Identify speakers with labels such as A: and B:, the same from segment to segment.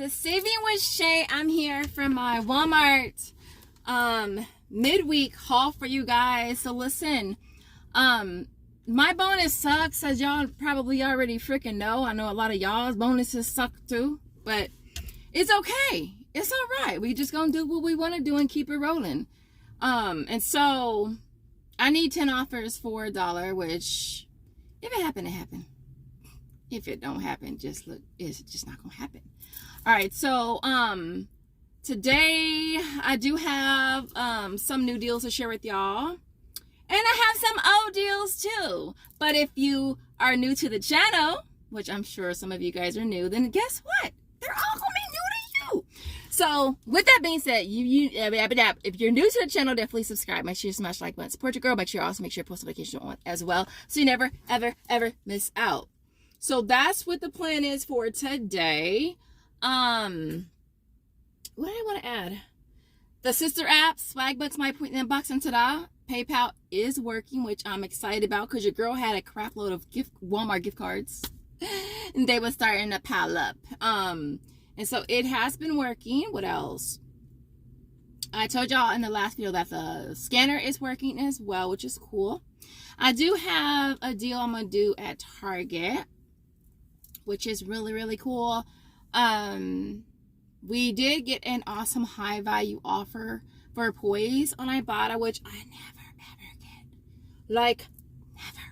A: It's Saving with Shay. I'm here for my Walmart midweek haul for you guys. So listen, my bonus sucks, as y'all probably already freaking know. I know a lot of y'all's bonuses suck too, but it's okay. It's all right. We just gonna do what we want to do and keep it rolling. And so I need 10 offers for $1, which if it happen, it happen. If it don't happen, just look, it's just not gonna happen. All right, so today I do have some new deals to share with y'all, and I have some old deals too. But if you are new to the channel, which I'm sure some of you guys are new, then guess what? They're all gonna be new to you. So with that being said, if you're new to the channel, definitely subscribe. Make sure you smash the like button, support your girl. Make sure you also make sure post notifications on as well, so you never ever miss out. So that's what the plan is for today. What do I want to add? The sister app, Swagbucks, might put in the box, and ta-da, PayPal is working, which I'm excited about because your girl had a crap load of Walmart gift cards and they were starting to pile up. And so it has been working. What else? I told y'all in the last video that the scanner is working as well, which is cool. I do have a deal I'm going to do at Target, which is really cool. We did get an awesome high value offer for Poise on Ibotta, which I never ever get, like never.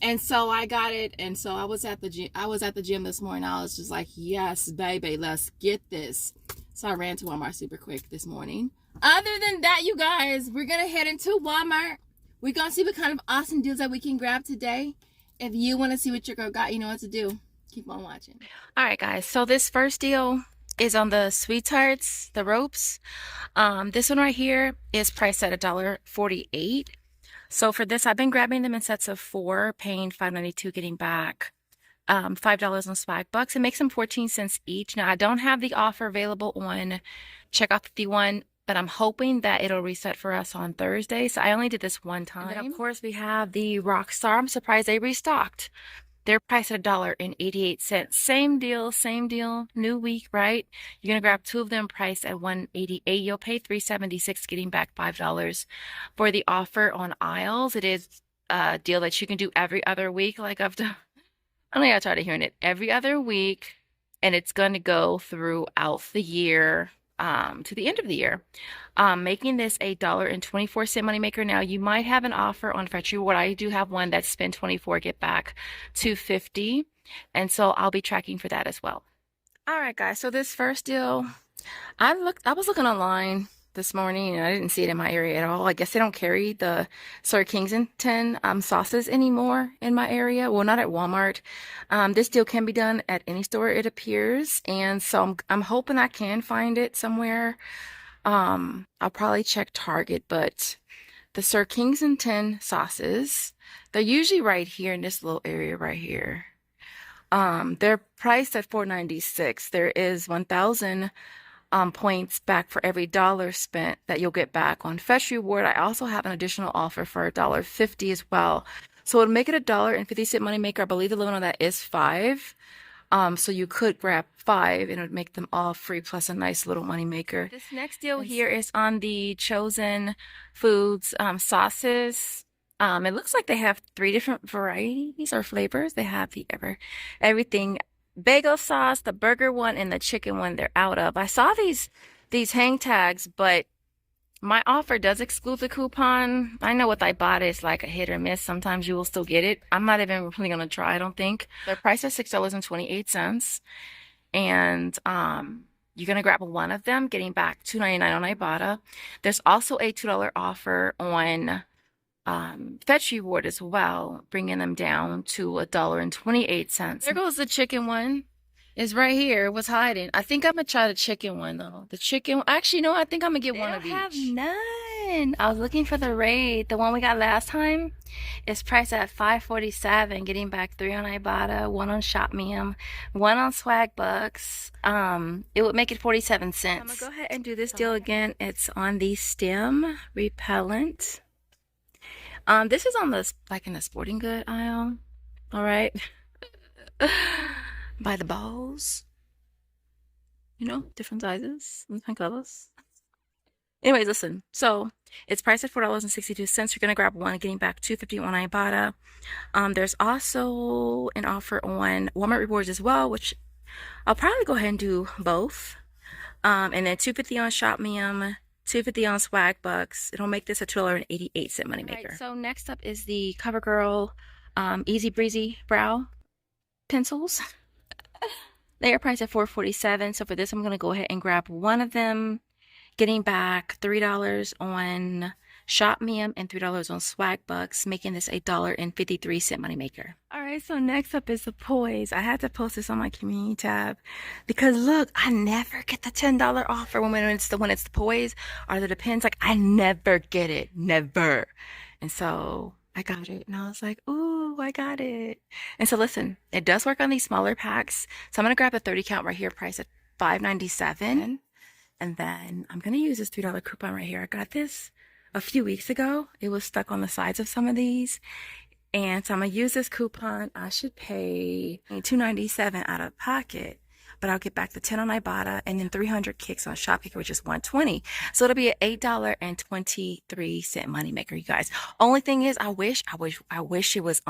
A: And so I got it, and so I was at the gym this morning. I was just like, yes baby, let's get this. So I ran to Walmart super quick this morning. Other than that, you guys, we're gonna head into Walmart. We're gonna see what kind of awesome deals that we can grab today. If you want to see what your girl got, you know what to do. Keep on watching.
B: All right, guys, so this first deal is on the sweethearts, the ropes. This one right here is priced at $1.48. So for this, I've been grabbing them in sets of 4, paying $5.92, getting back $5 on Swagbucks. It makes them 14 cents each. Now, I don't have the offer available on Checkout 51, but I'm hoping that it'll reset for us on Thursday. So I only did this one time. And then, of course, we have the Rockstar. I'm surprised they restocked. They're priced at $1.88. Same deal, new week, right? You're gonna grab 2 of them priced at $1.88. You'll pay $3.76, getting back $5 for the offer on aisles. It is a deal that you can do every other week. Like I've done, I don't know, I tried hearing it every other week, and it's gonna go throughout the year. To the end of the year, making this a $1.24 moneymaker. Now, you might have an offer on Fetch Reward. I do have one that's spend 24, get back $2.50, and so I'll be tracking for that as well. All right, guys. So this first deal, I was looking online this morning and I didn't see it in my area at all. I guess they don't carry the Sir Kensington sauces anymore in my area. Well, not at Walmart. This deal can be done at any store, it appears, and so I'm hoping I can find it somewhere. I'll probably check Target, but the Sir Kensington sauces, they're usually right here in this little area right here. They're priced at $4.96. There is 1,000 points back for every $1 spent that you'll get back on Fetch Reward. I also have an additional offer for $1.50 as well. So it'll make it a $1.50 moneymaker. I believe the limit on that is 5. So you could grab 5 and it would make them all free, plus a nice little moneymaker. This next deal here is on the Chosen Foods sauces. It looks like they have 3 different varieties or flavors. They have the everything bagel sauce, the burger one, and the chicken one they're out of. I saw these hang tags, but my offer does exclude the coupon. I know with Ibotta it's like a hit or miss. Sometimes you will still get it. I'm not even really gonna try, I don't think. They're priced at $6.28, and you're gonna grab 1 of them, getting back $2.99 on Ibotta. There's also a $2 offer on Fetch Reward as well, bringing them down to $1.28. There goes the chicken one. It's right here. What's hiding? I think I'm gonna try the chicken one though. The chicken, actually, no, I think I'm gonna get one of each. They have none. I was looking for the Raid. The one we got last time is priced at $5.47, getting back 3 on Ibotta, 1 on Shopmium, 1 on Swagbucks. It would make it 47 cents. I'm gonna go ahead and do this deal again. It's on the stem repellent. This is on the, like, in the sporting good aisle. All right. By the balls. you know, different sizes, different colors. Anyways, listen. So it's priced at $4.62. You're gonna grab one, getting back $2.50 on Ibotta. There's also an offer on Walmart Rewards as well, which I'll probably go ahead and do both. And then $2.50 on ShopMium, $2.50 on Swagbucks. It'll make this a $2.88 moneymaker. Right, so next up is the CoverGirl Easy Breezy Brow Pencils. They are priced at $4.47. So for this, I'm gonna go ahead and grab one of them, getting back $3 on ShopMium and $3 on Swagbucks, making this a $1.53 moneymaker. All right, so next up is the Poise. I had to post this on my community tab because look, I never get the $10 offer when it's the Poise or the Depends. Like I never get it, never. And so I got it, and I was like, ooh, I got it. And so listen, it does work on these smaller packs. So I'm gonna grab the 30 count right here, priced at $5.97. And then I'm going to use this $3 coupon right here. I got this a few weeks ago. It was stuck on the sides of some of these. And so I'm going to use this coupon. I should pay $2.97 out of pocket, but I'll get back the 10 on Ibotta and then 300 kicks on Shopkick, which is $1.20. So it'll be an $8.23 moneymaker, you guys. Only thing is, I wish it was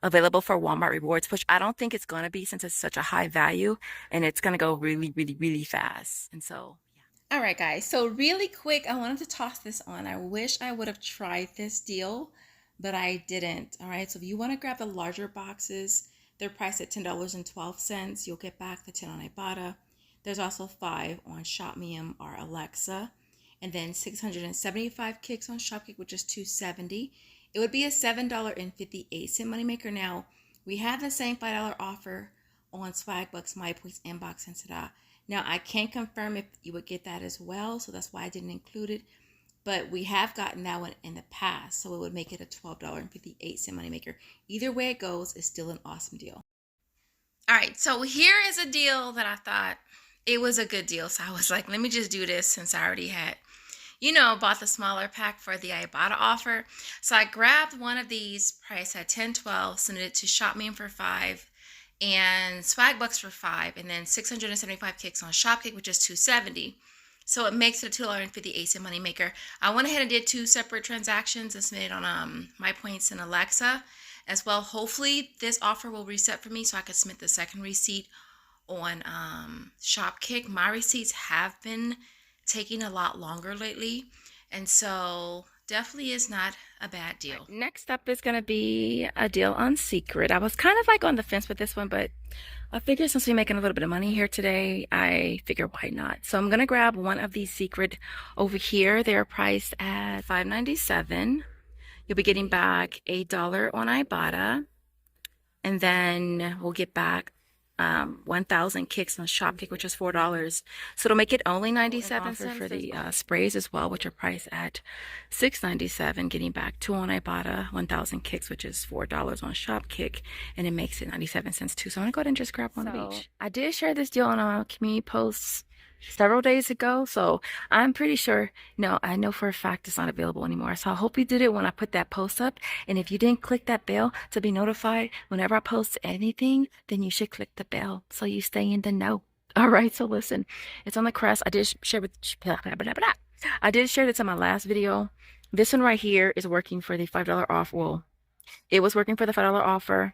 B: available for Walmart Rewards, which I don't think it's going to be since it's such a high value and it's going to go really, really, really fast. And so, yeah.
A: All right, guys. So really quick, I wanted to toss this on. I wish I would have tried this deal, but I didn't. All right. So if you want to grab the larger boxes, they're priced at $10.12. You'll get back the 10 on Ibotta. There's also 5 on ShopMium or Alexa, and then 675 kicks on Shopkick, which is $2.70. It would be a $7.58 moneymaker. Now, we have the same $5 offer on Swagbucks, MyPoints, Inbox, and Tada. Now, I can't confirm if you would get that as well, so that's why I didn't include it. But we have gotten that one in the past, so it would make it a $12.58 moneymaker. Either way it goes, it's still an awesome deal. All right, so here is a deal that I thought it was a good deal. So I was like, let me just do this since I already had bought the smaller pack for the Ibotta offer. So I grabbed one of these priced at $10.12, sent it to ShopMium for $5 and Swagbucks for $5, and then 675 kicks on Shopkick, which is $2.70. So it makes it a $2.58 moneymaker. I went ahead and did 2 separate transactions and submitted on MyPoints and Alexa as well. Hopefully this offer will reset for me so I can submit the second receipt on Shopkick. My receipts have been taking a lot longer lately, and so definitely is not a bad deal.
B: Next up is going to be a deal on Secret. I was kind of like on the fence with this one, but I figured since we're making a little bit of money here today, I figure why not. So I'm going to grab one of these Secret over here. They're priced at $5.97. You'll be getting back $8 on Ibotta, and then we'll get back 1,000 kicks on Shopkick, which is $4. So it'll make it only 97 cents for the sprays as well, which are priced at $6.97, getting back 2 on Ibotta, 1,000 kicks, which is $4 on Shopkick, and it makes it 97 cents too. So I'm gonna go ahead and just grab one of each. I did share this deal on our community posts several days ago, so I'm pretty sure, I know for a fact it's not available anymore. So I hope you did it when I put that post up, and if you didn't click that bell to be notified whenever I post anything, then you should click the bell so you stay in the know. All right, so listen, it's on the crest. I did share this in my last video. This one right here is working for the $5 off. Well, it was working for the $5 offer.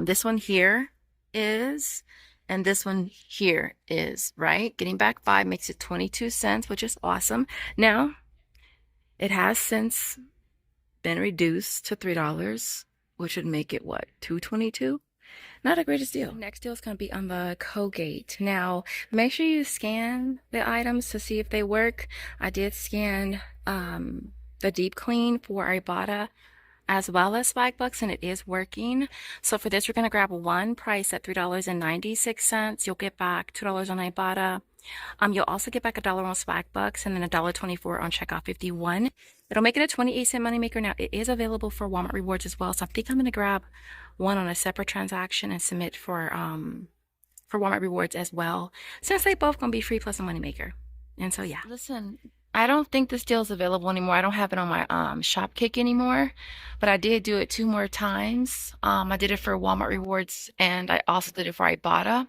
B: This one here is, and this one here is, right? Getting back 5 makes it 22 cents, which is awesome. Now, it has since been reduced to $3, which would make it, what, $2.22? Not the greatest deal. Next deal is going to be on the Colgate. Now, make sure you scan the items to see if they work. I did scan the deep clean for Ibotta as well as Swagbucks, and it is working. So for this, we're going to grab one price at $3.96. You'll get back $2 on Ibotta. You'll also get back $1 on Swagbucks and then $1.24 on Checkout 51. It'll make it a 28-cent moneymaker. Now, it is available for Walmart Rewards as well, so I think I'm going to grab one on a separate transaction and submit for Walmart Rewards as well, since they both going to be free plus a moneymaker. And so, yeah. Listen, I don't think this deal is available anymore. I don't have it on my Shopkick anymore, but I did do it 2 more times. I did it for Walmart Rewards and I also did it for Ibotta.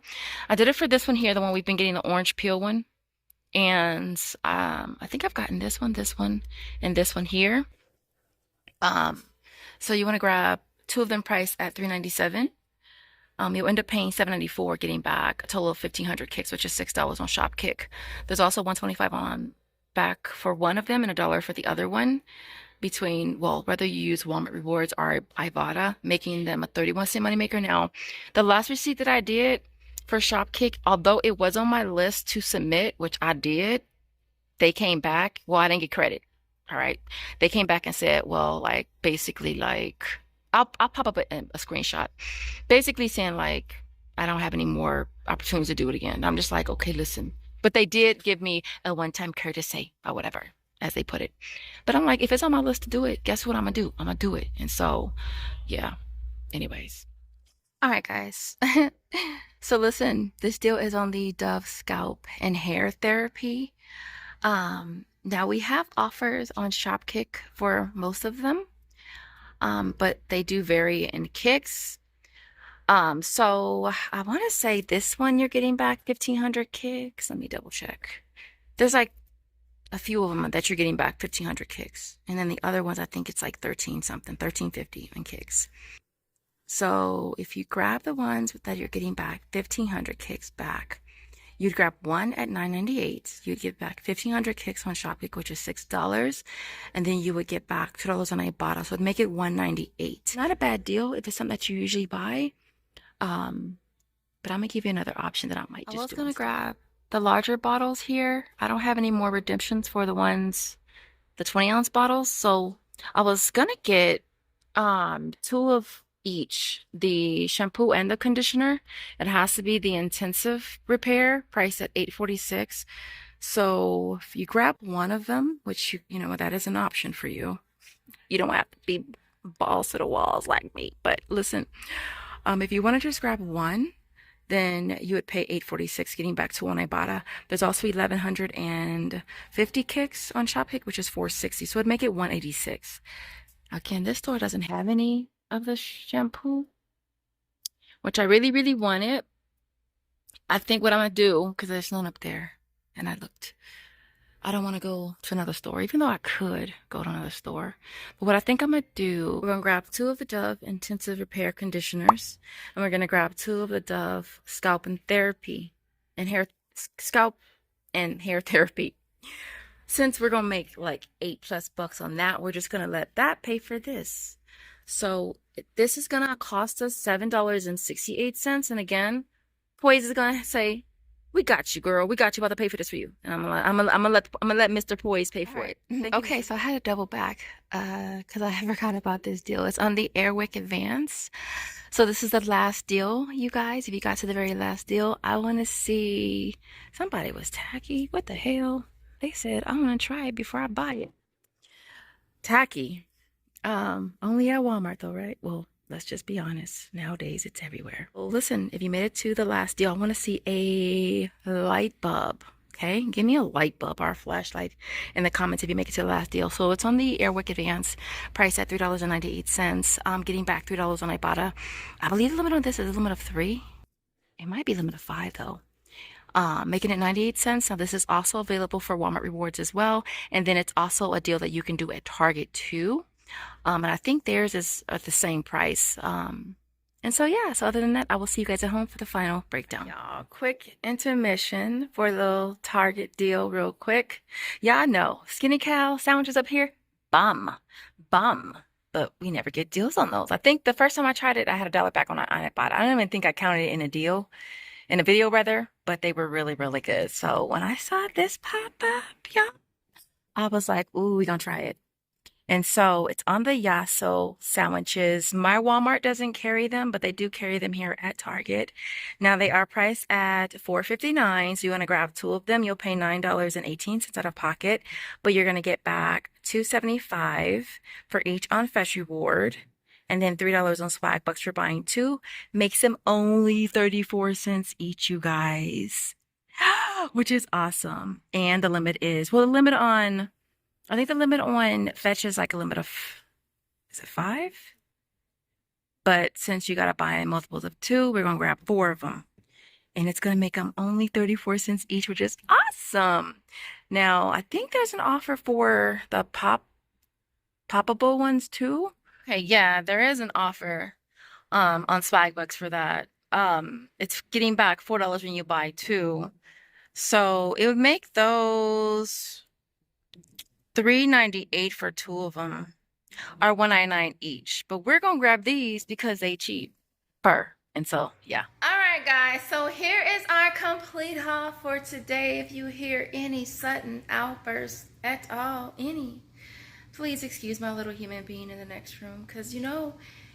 B: I did it for this one here, the one we've been getting, the orange peel one. And I think I've gotten this one, and this one here. So you want to grab 2 of them priced at $3.97. You'll end up paying $7.94, getting back a total of 1,500 kicks, which is $6 on Shopkick. There's also $125 on back for one of them and $1 for the other one. Between, well, whether you use Walmart Rewards or Ibotta, making them a 31-cent moneymaker. Now, the last receipt that I did for Shopkick, although it was on my list to submit, which I did, they came back. Well, I didn't get credit. All right. They came back and said, well, like, basically, like, I'll pop up a screenshot, basically saying, like, I don't have any more opportunities to do it again. I'm just like, okay, listen. But they did give me a one-time courtesy or whatever, as they put it. But I'm like, if it's on my list to do it, guess what I'm gonna do? I'm gonna do it. And so, yeah. Anyways. All right, guys. So listen, this deal is on the Dove Scalp and Hair Therapy. Now we have offers on Shopkick for most of them, but they do vary in kicks. So I want to say this one you're getting back 1,500 kicks. Let me double check. There's like a few of them that you're getting back 1,500 kicks, and then the other ones I think it's like 13 something, 1350 in kicks. So if you grab the ones that you're getting back 1,500 kicks back, you'd grab one at $9.98. You'd get back 1,500 kicks on Shopkick, which is $6, and then you would get back $2 on Ibotta. So it'd make it $198. Not a bad deal if it's something that you usually buy. But I'm gonna give you another option that I might just do. I was gonna grab the larger bottles here. I don't have any more redemptions for the 20-ounce bottles, so I was gonna get 2 of each, the shampoo and the conditioner. It has to be the intensive repair, priced at $8.46. So if you grab one of them, which you know that is an option for you, you don't have to be balls to the walls like me. But listen, if you want to just grab one, then you would pay $8.46, getting back to on Ibotta. There's also 1,150 kicks on Shopkick, which is $4.60. So it'd make it $186. Again, this store doesn't have any of the shampoo, which I really, really wanted. I think what I'm gonna do, because there's none up there, and I don't want to go to another store, even though I could go to another store. But what I think I'm gonna do, we're gonna grab 2 of the Dove Intensive Repair Conditioners, and we're gonna grab 2 of the Dove Scalp and Hair Therapy. Since we're gonna make like $8+ on that, we're just gonna let that pay for this. So this is gonna cost us $7.68. And again, Poise is gonna say, "We got you, girl. We got you. About to pay for this for you." And I'm gonna let Mr. Poise pay for it. Okay, so I had to double back because I forgot about this deal. It's on the Airwick Advance. So this is the last deal, you guys. If you got to the very last deal, I want to see. Somebody was tacky. What the hell? They said, "I'm gonna try it before I buy it." Tacky. Only at Walmart though, right? Well, let's just be honest. Nowadays, it's everywhere. Well, listen, if you made it to the last deal, I want to see a light bulb. Okay, give me a light bulb or a flashlight in the comments if you make it to the last deal. So it's on the Airwick Advance, priced at $3.98. Getting back $3 on Ibotta. I believe the limit on this is a limit of 3. It might be a limit of 5 though. Making it 98 cents. Now this is also available for Walmart Rewards as well. And then it's also a deal that you can do at Target too. And I think theirs is at the same price. And so yeah, so other than that, I will see you guys at home for the final breakdown. Y'all, quick intermission for the Target deal real quick. Y'all know, Skinny Cow sandwiches up here, bum. But we never get deals on those. I think the first time I tried it, I had $1 back on Ibotta. I don't even think I counted it in a deal, in a video rather, but they were really, really good. So when I saw this pop up, y'all, I was like, ooh, we gonna try it. And so it's on the Yasso sandwiches. My Walmart doesn't carry them, but they do carry them here at Target. Now they are priced at $4.59. So you want to grab 2 of them. You'll pay $9.18 out of pocket, but you're going to get back $2.75 for each on Fresh Reward. And then $3 on Swagbucks for buying 2. Makes them only 34 cents each, you guys. which is awesome. And the limit is, well, the limit on, I think the limit on Fetch is like a limit of, is it 5? But since you got to buy multiples of 2, we're going to grab 4 of them. And it's going to make them only 34 cents each, which is awesome. Now, I think there's an offer for the poppable ones too. Okay, yeah, there is an offer on Swagbucks for that. It's getting back $4 when you buy 2. So it would make those $3.98 for 2 of them, or $1.99 each. But we're gonna grab these because they cheaper. And so, yeah. All right, guys. So here is our complete haul for today. If you hear any sudden outbursts at all, please excuse my little human being in the next room, because you know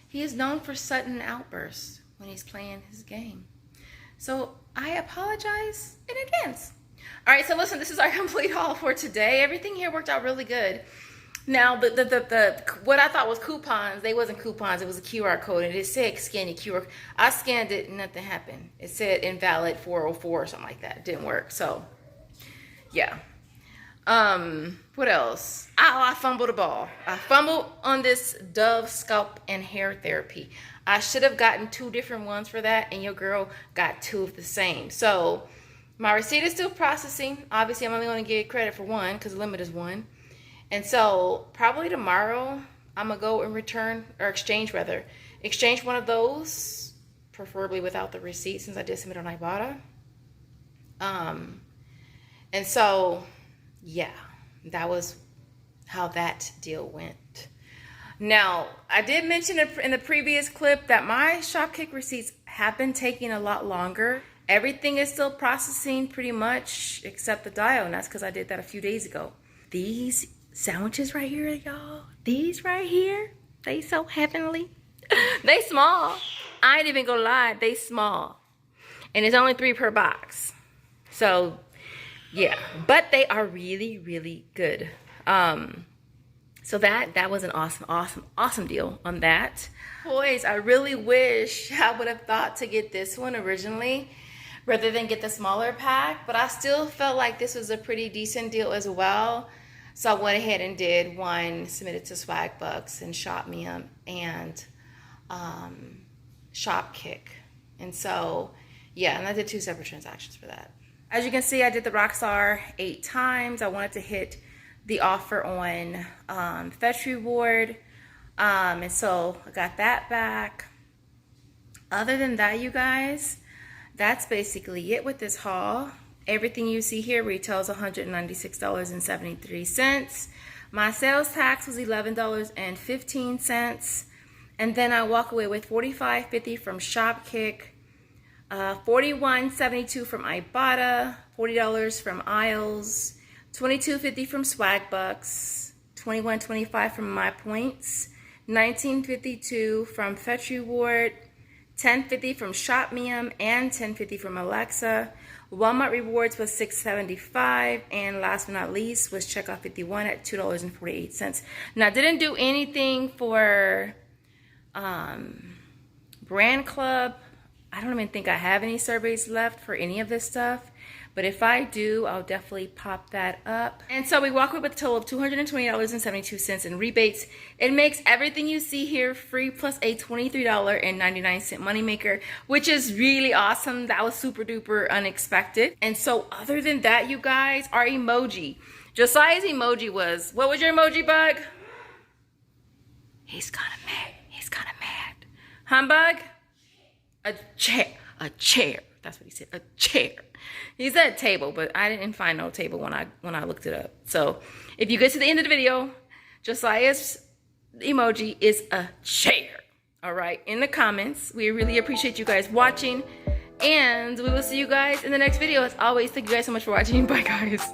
B: he is known for sudden outbursts when he's playing his game. So I apologize in advance. All right, so listen, this is our complete haul for today. Everything here worked out really good. Now, the what I thought was coupons, they wasn't coupons. It was a QR code, and it said scan your QR. I scanned it, and nothing happened. It said invalid 404 or something like that. It didn't work. So, yeah. What else? Oh, I fumbled a ball. I fumbled on this Dove scalp and hair therapy. I should have gotten 2 different ones for that, and your girl got 2 of the same. So, my receipt is still processing. Obviously, I'm only going to get credit for 1 because the limit is 1. And so probably tomorrow I'm gonna go and return, or exchange one of those, preferably without the receipt since I did submit on Ibotta. And so yeah, that was how that deal went. Now, I did mention in the previous clip that my Shopkick receipts have been taking a lot longer. Everything is still processing pretty much except the dial, and that's because I did that a few days ago. These sandwiches right here, y'all, these right here, they so heavenly. They small. I ain't even gonna lie, they small. And it's only 3 per box. So, yeah. But they are really, really good. So that was an awesome deal on that. Boys, I really wish I would have thought to get this one originally rather than get the smaller pack. But I still felt like this was a pretty decent deal as well. So I went ahead and did one, submitted to Swagbucks and Shopmium and Shopkick. And so, yeah, and I did 2 separate transactions for that. As you can see, I did the Rockstar 8 times. I wanted to hit the offer on Fetch Reward. And so I got that back. Other than that, you guys, that's basically it with this haul. Everything you see here retails $196.73. My sales tax was $11.15. And then I walk away with $45.50 from Shopkick, $41.72 from Ibotta, $40 from Isles, $22.50 from Swagbucks, $21.25 from My Points, $19.52 from Fetch Reward, $10.50 from Shopmium, and $10.50 from Alexa. Walmart Rewards was $6.75, and last but not least was Checkout 51 at $2.48. Now, I didn't do anything for Brand Club. I don't even think I have any surveys left for any of this stuff, but if I do, I'll definitely pop that up. And so we walk away with a total of $220.72 in rebates. It makes everything you see here free plus a $23.99 moneymaker, which is really awesome. That was super duper unexpected. And so other than that, you guys, our emoji. Josiah's emoji was, what was your emoji, Bug? He's kind of mad. He's kind of mad. Humbug? A chair. A chair. That's what he said. A chair. He said table, but I didn't find no table when I looked it up. So if you get to the end of the video, Josiah's emoji is a chair. All right, in the comments. We really appreciate you guys watching, and we will see you guys in the next video. As always, thank you guys so much for watching. Bye, guys.